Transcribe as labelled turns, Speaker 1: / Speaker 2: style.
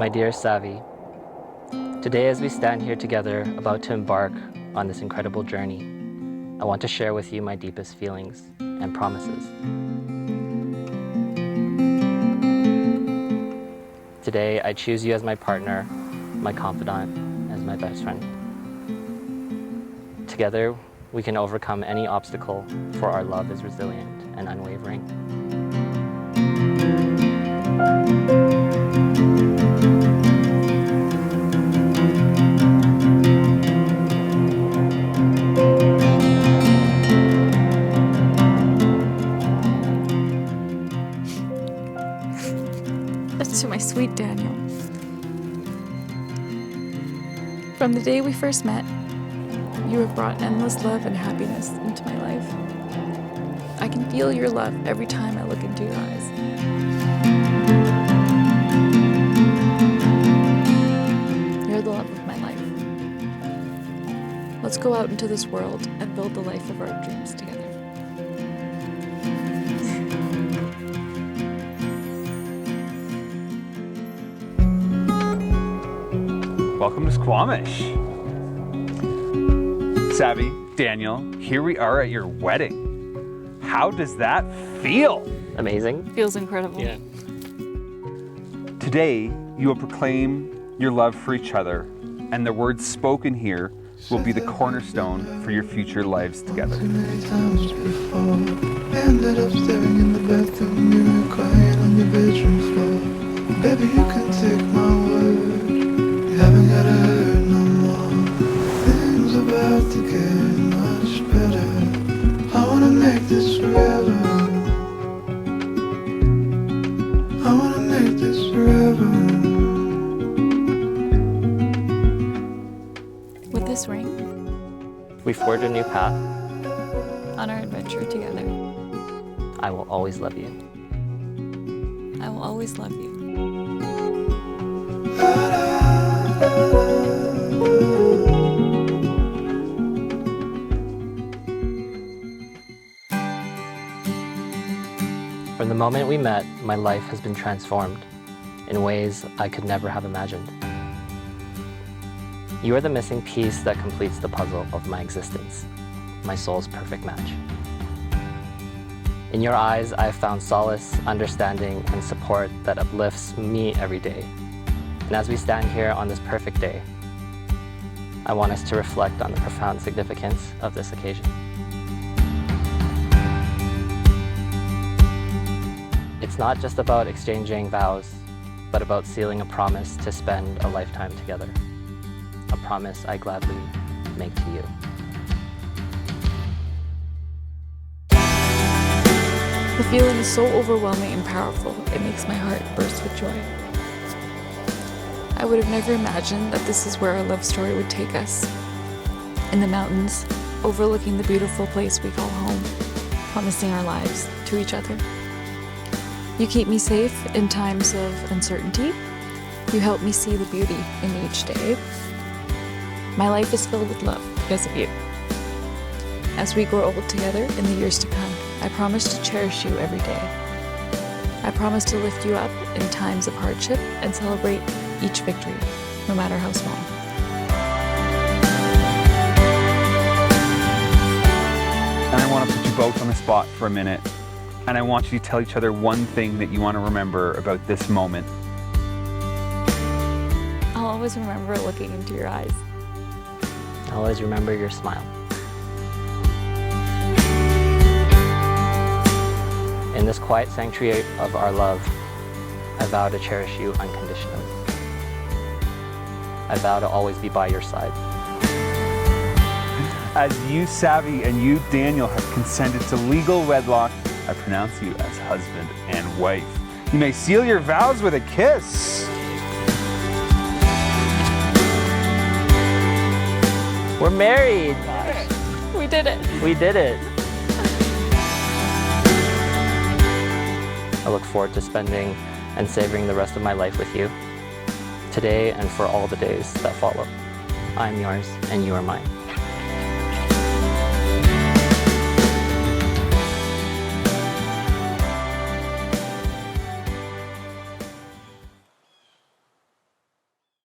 Speaker 1: My dear Savvy, today as we stand here together about to embark on this incredible journey, I want to share with you my deepest feelings and promises. Today I choose you as my partner, my confidant, as my best friend. Together we can overcome any obstacle, for our love is resilient and unwavering.
Speaker 2: To my sweet Daniel. From the day we first met, you have brought endless love and happiness into my life. I can feel your love every time I look into your eyes. You're the love of my life. Let's go out into this world and build the life of our dreams together.
Speaker 3: Welcome to Squamish. Savvy, Daniel, here we are at your wedding. How does that feel?
Speaker 1: Amazing.
Speaker 2: Feels incredible.
Speaker 1: Yeah.
Speaker 3: Today, you will proclaim your love for each other, and the words spoken here will be the cornerstone for your future lives together.
Speaker 4: Times before, ended up staring in the bathroom mirror, crying on your bedroom floor. Baby, you can take my word. You haven't gotta hurt no more. Things about to get much better. I wanna make this forever. I wanna make this forever.
Speaker 2: With this ring,
Speaker 1: We forge a new path.
Speaker 2: on our adventure together,
Speaker 1: I will always love you.
Speaker 2: I will always love you.
Speaker 1: From the moment we met, my life has been transformed in ways I could never have imagined. You are the missing piece that completes the puzzle of my existence, my soul's perfect match. In your eyes, I have found solace, understanding, and support that uplifts me every day. And as we stand here on this perfect day, I want us to reflect on the profound significance of this occasion. It's not just about exchanging vows, but about sealing a promise to spend a lifetime together. A promise I gladly make to you.
Speaker 2: The feeling is so overwhelming and powerful, it makes my heart burst with joy. I would have never imagined that this is where our love story would take us. In the mountains, overlooking the beautiful place we call home, promising our lives to each other. You keep me safe in times of uncertainty. You help me see the beauty in each day. My life is filled with love because of you. As we grow old together in the years to come, I promise to cherish you every day. I promise to lift you up in times of hardship and celebrate each victory, no matter how small.
Speaker 3: And I want to put you both on the spot for a minute, and I want you to tell each other one thing that you want to remember about this moment.
Speaker 2: I'll always remember looking into your eyes.
Speaker 1: I'll always remember your smile. In this quiet sanctuary of our love, I vow to cherish you unconditionally. I vow to always be by your side.
Speaker 3: As you, Savvy, and you, Daniel, have consented to legal wedlock, I pronounce you as husband and wife. You may seal your vows with a kiss.
Speaker 1: We're married!
Speaker 2: We did it.
Speaker 1: We did it! I look forward to spending and savoring the rest of my life with you, today and for all the days that follow. I am yours and you are mine.